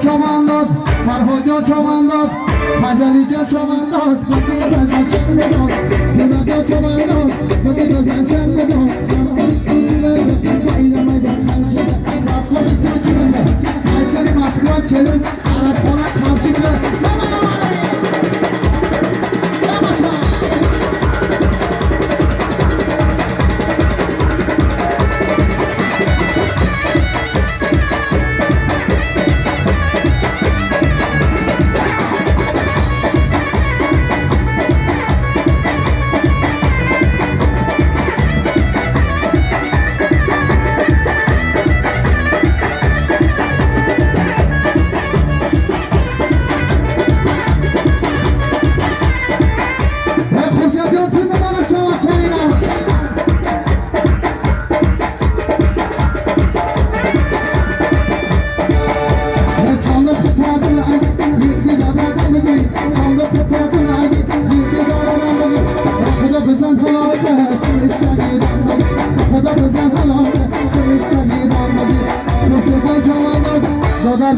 چوانداز فرهاد چوانداز فضلی چوانداز بگی بزن چند بدان جدا چوانداز بگی بزن چند بدان باید میدان خمچه رابطانی توچی بدان ایسانی مسکوات چلوز عرب خونت خمچی کن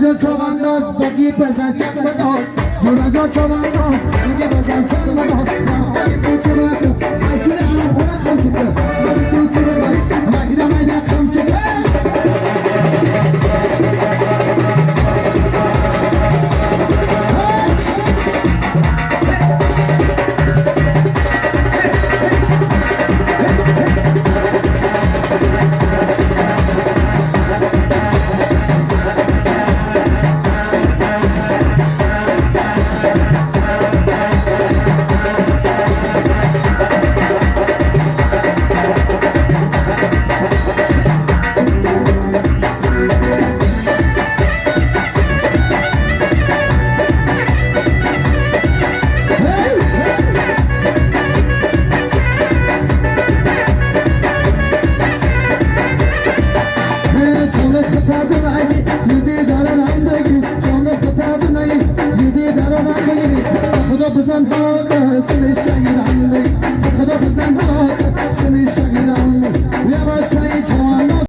جا چوانداز بگی بزن چند بدان جونا جا چوانداز بگی بزن چند بدان نهایی پوچه بکن ایسون علم خونه خمچه کن بزی پوچه بکن مگیده میده خمچه کن خدا بزن حالا